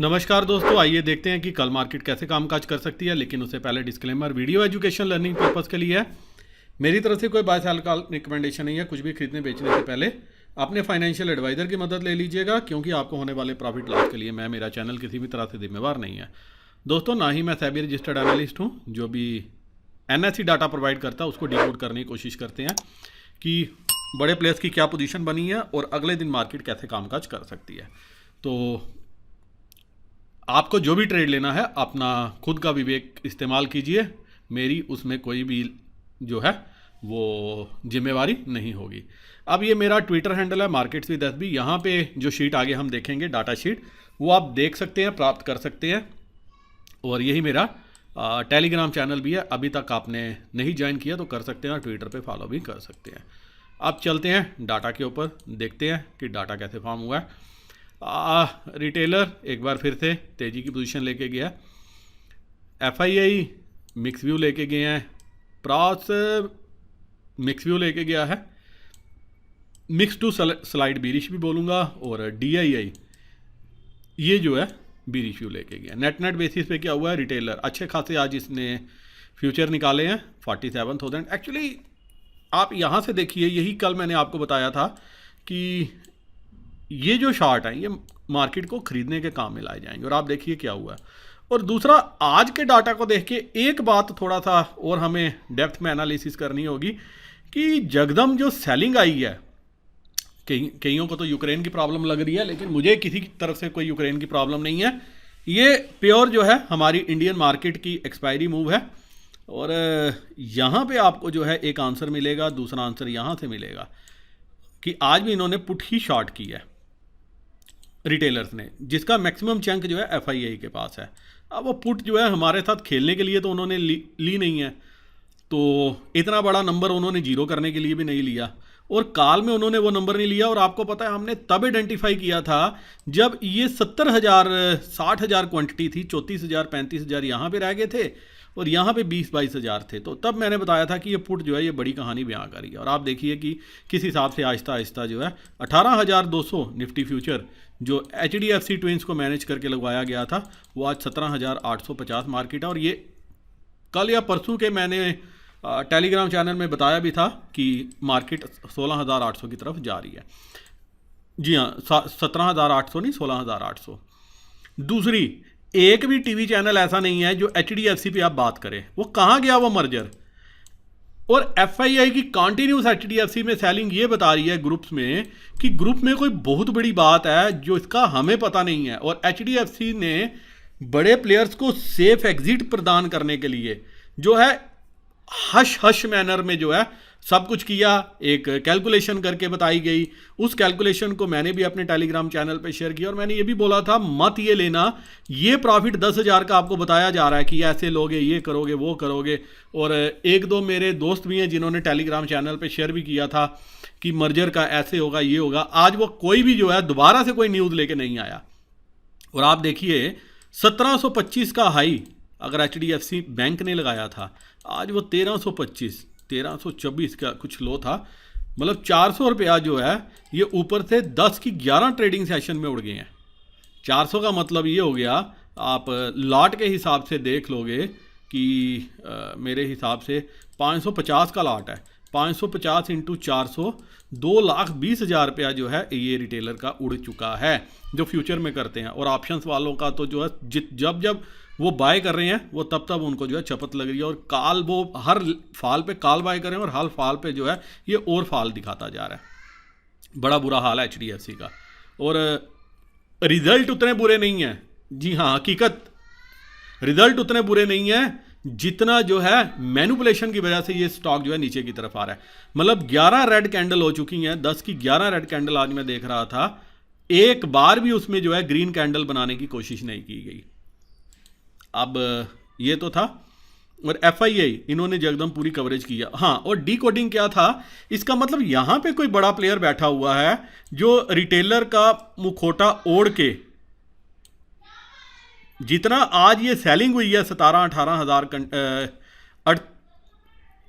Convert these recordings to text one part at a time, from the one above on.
नमस्कार दोस्तों, आइए देखते हैं कि कल मार्केट कैसे कामकाज कर सकती है। लेकिन उससे पहले disclaimer, video education learning purpose के लिए है। मेरी तरफ से कोई बाय सेल का रिकमेंडेशन नहीं है। कुछ भी खरीदने बेचने से पहले अपने फाइनेंशियल एडवाइजर की मदद ले लीजिएगा, क्योंकि आपको होने वाले प्रॉफिट लॉस के लिए मैं, मेरा चैनल किसी भी तरह से जिम्मेवार नहीं है। दोस्तों, ना ही मैं सेबी रजिस्टर्ड एनालिस्ट हूँ। जो भी एनएसई डाटा प्रोवाइड करता है उसको डिकोड करने की कोशिश करते हैं कि बड़े प्लेयर्स की क्या पोजीशन बनी है और अगले दिन मार्केट कैसे कामकाज कर सकती है। तो आपको जो भी ट्रेड लेना है अपना खुद का विवेक इस्तेमाल कीजिए। मेरी उसमें कोई भी जो है वो जिम्मेवारी नहीं होगी। अब ये मेरा ट्विटर हैंडल है मार्केट्स विद एसबी। यहाँ पे जो शीट आगे हम देखेंगे, डाटा शीट, वो आप देख सकते हैं, प्राप्त कर सकते हैं। और यही मेरा टेलीग्राम चैनल भी है। अभी तक आपने नहीं ज्वाइन किया तो कर सकते हैं, और ट्विटर पे फॉलो भी कर सकते हैं। अब चलते हैं डाटा के ऊपर, देखते हैं कि डाटा कैसे फॉर्म हुआ है। रिटेलर एक बार फिर से तेज़ी की पोजीशन लेके गया। एफआईआई मिक्स व्यू लेके गए हैं। प्रॉस मिक्स व्यू लेके गया है, मिक्स टू स्लाइड बीरिश भी बोलूँगा। और डीआईआई ये जो है बीरिश व्यू लेके गया। नेट बेसिस पे क्या हुआ है, रिटेलर अच्छे खासे आज इसने फ्यूचर निकाले हैं 47,000। एक्चुअली आप यहाँ से देखिए, यही कल मैंने आपको बताया था कि ये जो शार्ट हैं ये मार्केट को खरीदने के काम में लाए जाएंगे, और आप देखिए क्या हुआ है। और दूसरा, आज के डाटा को देख के एक बात थोड़ा सा और हमें डेप्थ में एनालिसिस करनी होगी कि जगदम जो सेलिंग आई है, कईयों को तो यूक्रेन की प्रॉब्लम लग रही है, लेकिन मुझे किसी की तरफ से कोई यूक्रेन की प्रॉब्लम नहीं है। ये प्योर जो है हमारी इंडियन मार्केट की एक्सपायरी मूव है। और यहाँ पे आपको जो है एक आंसर मिलेगा, दूसरा आंसर यहाँ से मिलेगा कि आज भी इन्होंने पुट ही शॉर्ट की है रिटेलर्स ने, जिसका मैक्सिमम चंक जो है एफआईआई के पास है। अब वो पुट जो है हमारे साथ खेलने के लिए तो उन्होंने ली नहीं है, तो इतना बड़ा नंबर उन्होंने जीरो करने के लिए भी नहीं लिया, और काल में उन्होंने वो नंबर नहीं लिया। और आपको पता है हमने तब आइडेंटिफाई किया था जब ये 70,000 60,000 क्वांटिटी थी, 34,000 35,000 यहाँ पे रह गए थे, और यहाँ पे 20-22,000 थे। तो तब मैंने बताया था कि ये पुट जो है ये बड़ी कहानी बयां करी है। और आप देखिए कि किस हिसाब से आहिस्ता आहिस्ता जो है 18,200 निफ्टी फ्यूचर जो HDFC ट्विंस को मैनेज करके लगवाया गया था, वो आज 17,850 मार्केट है। और ये कल या परसों के मैंने टेलीग्राम चैनल में बताया भी था कि मार्केट 16,800 की तरफ जा रही है। जी हाँ, 17,800 नहीं, 16,800। दूसरी, एक भी टीवी चैनल ऐसा नहीं है जो HDFC पे आप बात करें। वो कहाँ गया वो मर्जर? और एफआईआई की कॉन्टिन्यूस HDFC में सेलिंग ये बता रही है ग्रुप्स में कि ग्रुप में कोई बहुत बड़ी बात है जो इसका हमें पता नहीं है। और HDFC ने बड़े प्लेयर्स को सेफ एग्जिट प्रदान करने के लिए जो है हश हश मैनर में जो है सब कुछ किया। एक कैलकुलेशन करके बताई गई, उस कैलकुलेशन को मैंने भी अपने टेलीग्राम चैनल पे शेयर किया। और मैंने ये भी बोला था मत ये लेना, ये प्रॉफिट 10,000 का आपको बताया जा रहा है कि ऐसे लोगे, ये करोगे, वो करोगे। और एक दो मेरे दोस्त भी हैं जिन्होंने टेलीग्राम चैनल पे शेयर भी किया था कि मर्जर का ऐसे होगा, ये होगा। आज वो कोई भी जो है दोबारा से कोई न्यूज़ लेके नहीं आया। और आप देखिए 1725 का हाई अगर HDFC बैंक ने लगाया था, आज वो 1324 का कुछ लो था। मतलब 400 रुपया जो है ये ऊपर से 10 की 11 ट्रेडिंग सेशन में उड़ गए हैं। 400 का मतलब ये हो गया, आप लॉट के हिसाब से देख लोगे कि मेरे हिसाब से 550 का लॉट है। 550 इंटू 400, 2,20,000 रुपया जो है ये रिटेलर का उड़ चुका है, जो फ्यूचर में करते हैं। और ऑप्शंस वालों का तो जो है जब वो बाय कर रहे हैं वो तब उनको जो है चपत लग रही है। और काल वो हर फाल पे काल बाय कर रहे हैं, और हर फाल पे जो है ये और फाल दिखाता जा रहा है। बड़ा बुरा हाल है HDFC का। और रिजल्ट उतने बुरे नहीं हैं। जी हाँ, हकीकत रिजल्ट उतने बुरे नहीं हैं जितना जो है मैनिपुलेशन की वजह से ये स्टॉक जो है नीचे की तरफ आ रहा है। मतलब 11 रेड कैंडल हो चुकी हैं, 10 की 11 रेड कैंडल आज मैं देख रहा था। एक बार भी उसमें जो है ग्रीन कैंडल बनाने की कोशिश नहीं की गई। अब ये तो था। और एफआईआई इन्होंने जगदम पूरी कवरेज किया। हाँ, और डी कोडिंग क्या था, इसका मतलब यहां पे कोई बड़ा प्लेयर बैठा हुआ है जो रिटेलर का मुखोटा ओढ़ के, जितना आज ये सेलिंग हुई है 17-18 हज़ार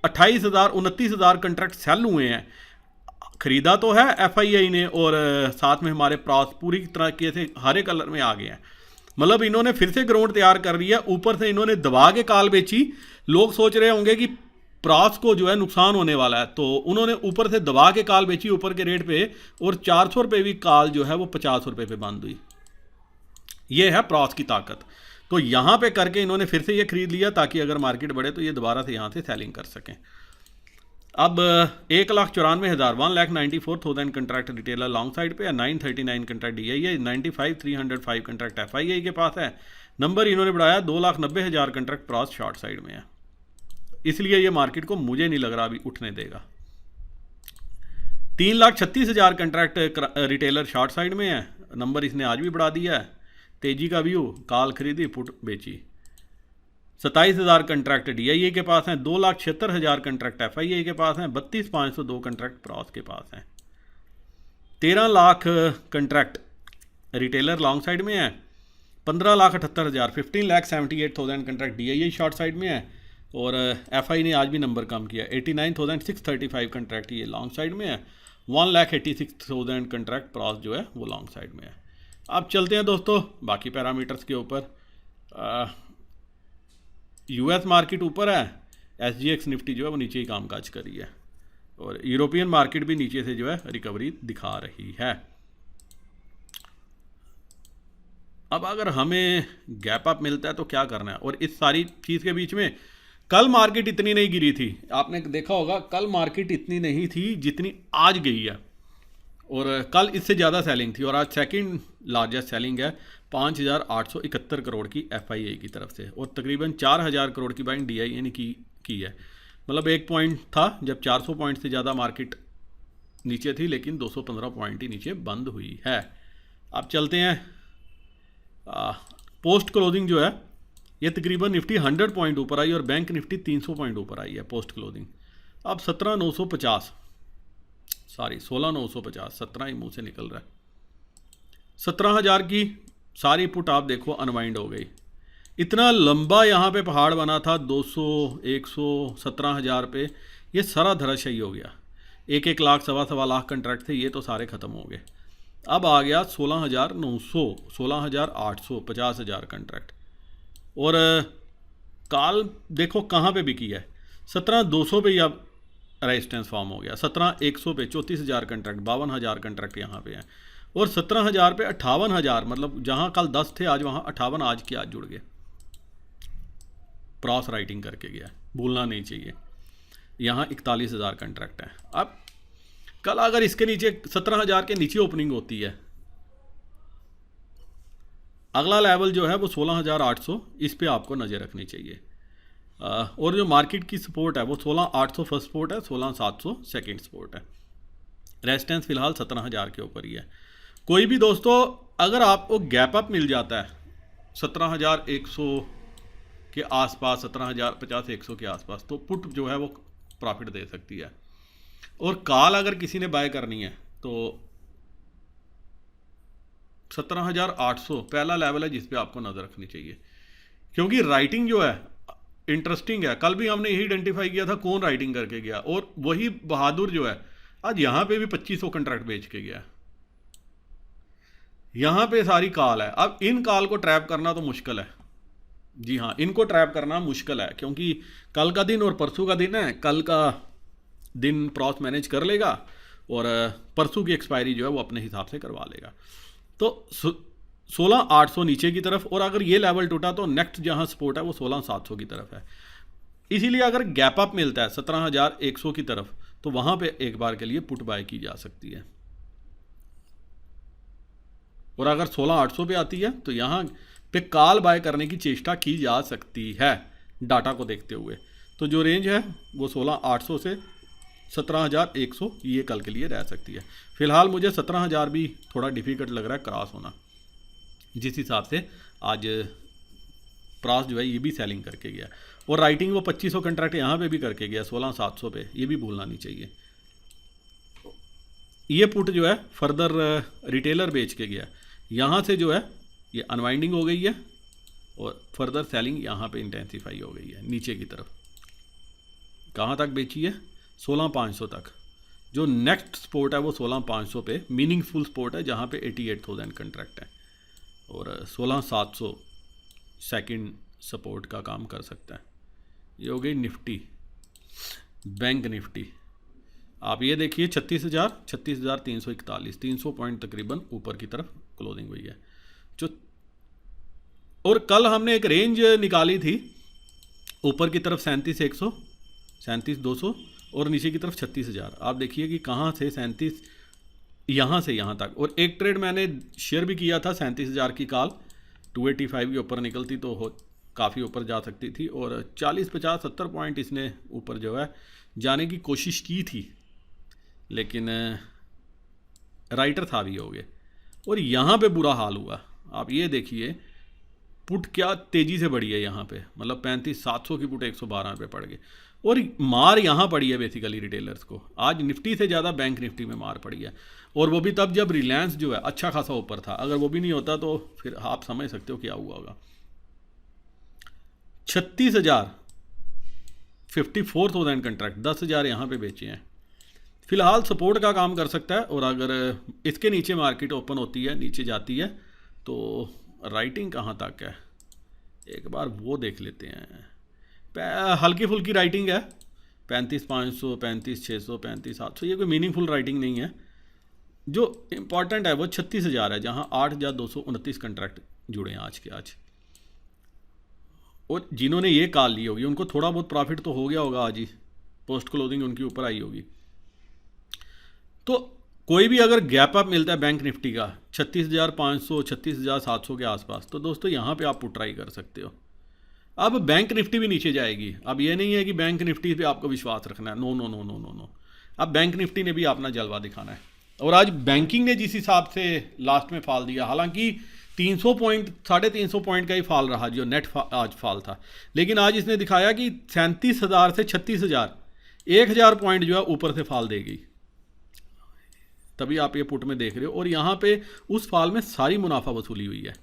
28,000-29,000 कंट्रैक्ट सेल हुए हैं। खरीदा तो है एफआईआई ने, और साथ में हमारे प्रास पूरी तरीके से हरे कलर में आ गए हैं। मतलब इन्होंने फिर से ग्राउंड तैयार कर लिया, ऊपर से इन्होंने दबा के कॉल बेची। लोग सोच रहे होंगे कि प्रास को जो है नुकसान होने वाला है, तो उन्होंने ऊपर से दबा के कॉल बेची ऊपर के रेट पे, और 400 रुपये भी कॉल जो है वो 50 रुपये पे बंद हुई। ये है प्रास की ताकत। तो यहाँ पे करके इन्होंने फिर से ये खरीद लिया ताकि अगर मार्केट बढ़े तो ये दोबारा से यहाँ से सेलिंग कर सकें। अब 1,94,000 1,94,000 कंट्रैक्ट रिटेलर लॉन्ग साइड पे है, 939 कंट्रैक्ट डी आई है, 95,305 कंट्रैक्ट एफ आई आई के पास है। नंबर इन्होंने बढ़ाया, 2,90,000 कंट्रैक्ट क्रॉस शॉर्ट साइड में है। इसलिए ये मार्केट को मुझे नहीं लग रहा अभी उठने देगा। 3,36,000 कंट्रैक्ट रिटेलर शॉर्ट साइड में है, नंबर इसने आज भी बढ़ा दिया है। तेजी का व्यू, कॉल खरीदी पुट बेची। 27,000 कंट्रैक्ट DIA के पास हैं, 2,76,000 कंट्रैक्ट FIA के पास हैं, 32,502 कंट्रैक्ट प्रॉस के पास हैं। 13 lakh contract retailer long side में है, 15,78,000 15,78,000 कंट्रैक्ट DIA शॉर्ट साइड में है, और FI ने आज भी नंबर कम किया, 89,635 कंट्रैक्ट ये लॉन्ग साइड में है, 1,86,000 कंट्रैक्ट प्रॉस जो है वो लॉन्ग साइड में है। अब चलते हैं दोस्तों बाकी पैरामीटर्स के ऊपर। US मार्केट ऊपर है, SGX निफ्टी जो है वो नीचे ही कामकाज कर रही है, और यूरोपियन मार्केट भी नीचे से जो है रिकवरी दिखा रही है। अब अगर हमें गैप अप मिलता है तो क्या करना है, और इस सारी चीज़ के बीच में कल मार्केट इतनी नहीं गिरी थी, आपने देखा होगा कल मार्केट इतनी नहीं थी जितनी आज गई है, और कल इससे ज़्यादा सेलिंग थी, और आज सेकंड लार्जेस्ट सेलिंग है 5,871 करोड़ की FIA की तरफ से, और तकरीबन 4,000 करोड़ की बाइंग DIA ने की है। मतलब एक पॉइंट था जब 400 पॉइंट से ज़्यादा मार्केट नीचे थी, लेकिन 215 पॉइंट ही नीचे बंद हुई है। अब चलते हैं पोस्ट क्लोजिंग जो है, ये तकरीबन निफ्टी 100 पॉइंट ऊपर आई और बैंक निफ्टी 300 पॉइंट ऊपर आई है पोस्ट क्लोजिंग। अब 16,950 17 ही मुंह से निकल रहा है। 17,000 की सारी पुट आप देखो अनवाइंड हो गई। इतना लंबा यहाँ पे पहाड़ बना था 200 100 17,000 पे, ये सारा धराशायी हो गया। 1 लाख सवा लाख कंट्रैक्ट थे, ये तो सारे ख़त्म हो गए। अब आ गया 16,900 16,800 50,000 कंट्रैक्ट, और काल देखो कहाँ पे बिकी है, 17,200 पे अब रेजिस्टेंस फॉर्म हो गया, 17,100 पे 34,000 कंट्रैक्ट, 52,000 कंट्रैक्ट यहाँ पे हैं, और 17,000 पे 58,000, मतलब जहाँ कल 10 थे आज वहाँ 58 आज के आज जुड़ गए। क्रॉस राइटिंग करके गया, भूलना नहीं चाहिए। यहाँ 41,000 कंट्रैक्ट हैं। अब कल अगर इसके नीचे 17,000 के नीचे ओपनिंग होती है, अगला लेवल जो है वो 16,800, इस पे आपको नज़र रखनी चाहिए। और जो मार्केट की सपोर्ट है वो 16,800 फर्स्ट सपोर्ट है, 16,700 सेकंड सपोर्ट है। रेजिस्टेंस फिलहाल 17,000 के ऊपर ही है। कोई भी दोस्तों अगर आपको गैप अप मिल जाता है 17,100 के आसपास, 17,050-100 के आसपास, तो पुट जो है वो प्रॉफिट दे सकती है। और कॉल अगर किसी ने बाय करनी है तो 17,800 पहला लेवल है जिस पे आपको नज़र रखनी चाहिए, क्योंकि राइटिंग जो है इंटरेस्टिंग है। कल भी हमने यही आइडेंटिफाई किया था कौन राइटिंग करके गया, और वही बहादुर जो है आज यहाँ पे भी 2,500 कंट्रैक्ट बेच के गया। यहाँ पे सारी कॉल है। अब इन कॉल को ट्रैप करना तो मुश्किल है, जी हाँ, इनको ट्रैप करना मुश्किल है, क्योंकि कल का दिन और परसों का दिन है। कल का दिन प्रॉस मैनेज कर लेगा और परसों की एक्सपायरी जो है वो अपने हिसाब से करवा लेगा। तो 16,800 नीचे की तरफ, और अगर ये लेवल टूटा तो नेक्स्ट जहां सपोर्ट है वो 16,700 की तरफ है। इसीलिए अगर गैप अप मिलता है 17,100 की तरफ तो वहां पे एक बार के लिए पुट बाय की जा सकती है, और अगर 16,800 पे आती है तो यहाँ पे कॉल बाय करने की चेष्टा की जा सकती है डाटा को देखते हुए। तो जो रेंज है वो 16,800 से 17,100 ये कल के लिए रह सकती है। फिलहाल मुझे 17,000 भी थोड़ा डिफिकल्ट लग रहा है क्रॉस होना, जिस हिसाब से आज प्रास जो है ये भी सेलिंग करके गया, और राइटिंग वो 2,500 कंट्रैक्ट यहाँ पे भी करके गया 16,700 पे, ये भी भूलना नहीं चाहिए। ये पुट जो है फर्दर रिटेलर बेच के गया, यहाँ से जो है ये अनवाइंडिंग हो गई है और फर्दर सेलिंग यहाँ पे इंटेंसिफाई हो गई है नीचे की तरफ। कहाँ तक बेची है? 16,500 तक। जो नेक्स्ट सपोर्ट है वो 16,500 पे मीनिंगफुल सपोर्ट है, जहाँ पे 88,000 कंट्रैक्ट है, और 16,700 सेकंड सपोर्ट का काम कर सकता है। ये हो गई निफ्टी, बैंक निफ्टी। आप ये देखिए 36,341, 300 पॉइंट तकरीबन ऊपर की तरफ क्लोजिंग हुई है। जो और कल हमने एक रेंज निकाली थी ऊपर की तरफ 37,100, 37,200 और नीचे की तरफ 36,000। आप देखिए कि कहाँ से 37 यहाँ से यहाँ तक। और एक ट्रेड मैंने शेयर भी किया था 37,000 की कॉल, 285 के ऊपर निकलती तो हो काफ़ी ऊपर जा सकती थी। और 40, 50, 70 पॉइंट इसने ऊपर जो है जाने की कोशिश की थी, लेकिन राइटर था भी हो गए। और यहाँ पे बुरा हाल हुआ। आप ये देखिए पुट क्या तेज़ी से बढ़ी है यहाँ पे, मतलब 35,700 की पुट 112 रुपये पड़ गए। और मार यहाँ पड़ी है बेसिकली रिटेलर्स को। आज निफ्टी से ज़्यादा बैंक निफ्टी में मार पड़ी है, और वो भी तब जब रिलायंस जो है अच्छा खासा ऊपर था। अगर वो भी नहीं होता तो फिर आप समझ सकते हो क्या हुआ होगा। 36,000, 54,000 कंट्रैक्ट, 10,000 यहाँ पे बेचे हैं। फिलहाल सपोर्ट का काम कर सकता है, और अगर इसके नीचे मार्केट ओपन होती है, नीचे जाती है, तो राइटिंग कहाँ तक है एक बार वो देख लेते हैं। हल्की फुल्की राइटिंग है, 35,500, 35,600, 35,700, ये कोई मीनिंगफुल राइटिंग नहीं है। जो इम्पॉर्टेंट है वो 36,000 है, जहाँ 8,229 कंट्रैक्ट जुड़े हैं आज के आज। और जिन्होंने ये कॉल ली होगी उनको थोड़ा बहुत प्रॉफिट तो हो गया होगा आज ही, पोस्ट क्लोजिंग उनकी ऊपर आई होगी। तो कोई भी अगर गैप अप मिलता है बैंक निफ्टी का 36,500, 36,700 के आसपास, तो दोस्तों यहाँ पे आप पुट ट्राई कर सकते हो। अब बैंक निफ्टी भी नीचे जाएगी। अब ये नहीं है कि बैंक निफ्टी पे आपको विश्वास रखना है, no no no no no no. अब बैंक निफ्टी ने भी अपना जलवा दिखाना है। और आज बैंकिंग ने जिस हिसाब से लास्ट में फाल दिया, हालांकि 300 पॉइंट, 350 पॉइंट का ही फाल रहा जो नेट आज फाल था, लेकिन आज इसने दिखाया कि 37,000 से 36,000, 1,000 पॉइंट जो है ऊपर से फाल देगी। तभी आप ये पुट में देख रहे हो। और यहाँ पे उस फाल में सारी मुनाफा वसूली हुई है।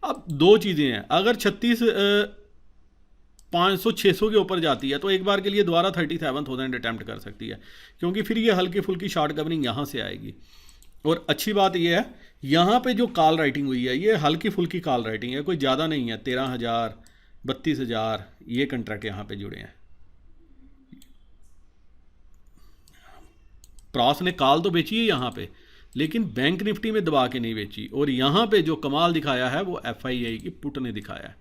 अब दो चीज़ें हैं, अगर 36,500, 600 के ऊपर जाती है तो एक बार के लिए दोबारा 37,000 अटैम्प्ट कर सकती है, क्योंकि फिर ये हल्की फुल्की शॉर्ट कवरिंग यहाँ से आएगी। और अच्छी बात ये है यहाँ पे जो कॉल राइटिंग हुई है ये हल्की फुल्की कॉल राइटिंग है, कोई ज़्यादा नहीं है। 13,000, 32,000 ये कंट्रैक्ट यहाँ पे जुड़े हैं। प्रॉस ने कॉल तो बेची है यहाँ पे, लेकिन बैंक निफ्टी में दबा के नहीं बेची। और यहाँ पे जो कमाल दिखाया है वो FII की पुट ने दिखाया है।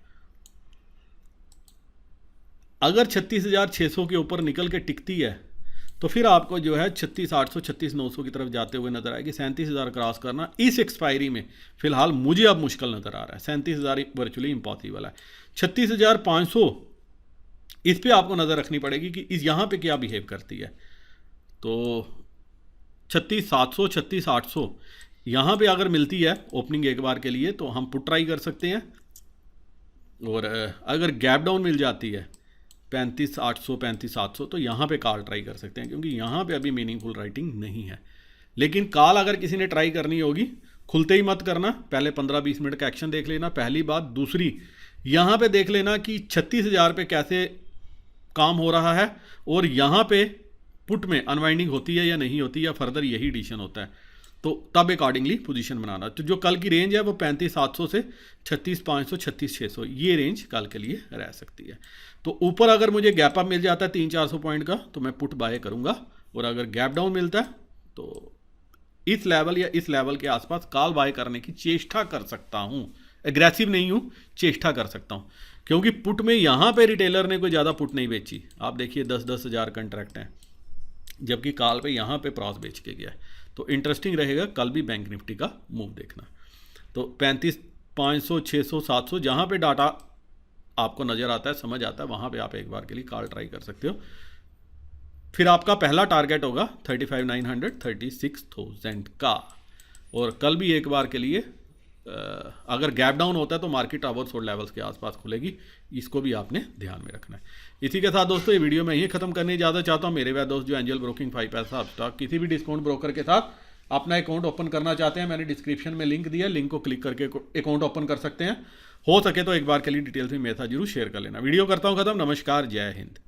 अगर 36,600 के ऊपर निकल के टिकती है तो फिर आपको जो है 36,800, 36,900 की तरफ जाते हुए नजर आएगी। 37,000 क्रॉस करना इस एक्सपायरी में फिलहाल मुझे अब मुश्किल नजर आ रहा है। 37,000 वर्चुअली इम्पॉसिबल है। 36,500 इस पे आपको नज़र रखनी पड़ेगी कि इस यहाँ पे क्या बिहेव करती है। तो 36,700, 36,800 यहाँ पे अगर मिलती है ओपनिंग एक बार के लिए तो हम पुट ट्राई कर सकते हैं। और अगर गैप डाउन मिल जाती है 35,800, 35,700 तो यहाँ पे कॉल ट्राई कर सकते हैं, क्योंकि यहाँ पे अभी मीनिंगफुल राइटिंग नहीं है। लेकिन कॉल अगर किसी ने ट्राई करनी होगी खुलते ही मत करना, पहले 15-20 मिनट का एक्शन देख लेना, पहली बात। दूसरी, यहाँ पे देख लेना कि 36,000 पे कैसे काम हो रहा है, और यहाँ पे पुट में अनवाइंडिंग होती है या नहीं होती, या फर्दर यही डिसीजन होता है। तो तब अकॉर्डिंगली पोजीशन बनाना। तो जो कल की रेंज है वो 35,700 से 36,500, 36,600 ये रेंज कल के लिए रह सकती है। तो ऊपर अगर मुझे गैप अप मिल जाता है 300-400 पॉइंट का तो मैं पुट बाय करूंगा, और अगर गैप डाउन मिलता है तो इस लेवल या इस लेवल के आसपास कॉल बाय करने की चेष्टा कर सकता हूं। एग्रेसिव नहीं हूं, चेष्टा कर सकता हूं, क्योंकि पुट में यहां पे रिटेलर ने कोई ज़्यादा पुट नहीं बेची। आप देखिए 10-10 हज़ार कंट्रैक्ट हैं, जबकि कॉल पे यहाँ पे क्रॉस बेच के गया है। तो इंटरेस्टिंग रहेगा कल भी बैंक निफ्टी का मूव देखना। तो 35,500, 600, 700 जहाँ पे डाटा आपको नज़र आता है, समझ आता है, वहाँ पे आप एक बार के लिए कॉल ट्राई कर सकते हो। फिर आपका पहला टारगेट होगा 35,900, 36,000 का। और कल भी एक बार के लिए अगर गैप डाउन होता है तो मार्केट ओवरसोल्ड लेवल्स के आसपास खुलेगी, इसको भी आपने ध्यान में रखना है। इसी के साथ दोस्तों ये वीडियो मैं यही खत्म करने ज़्यादा चाहता हूँ। मेरे वह दोस्त जो एंजल ब्रोकिंग 5 पैसा स्टॉक किसी भी डिस्काउंट ब्रोकर के साथ अपना अकाउंट ओपन करना चाहते हैं, मैंने डिस्क्रिप्शन में लिंक दिया, लिंक को क्लिक करके अकाउंट ओपन कर सकते हैं। हो सके तो एक बार के लिए डिटेल्स भी मेरे साथ जरूर शेयर कर लेना। वीडियो करता हूँ खत्म। नमस्कार, जय हिंद।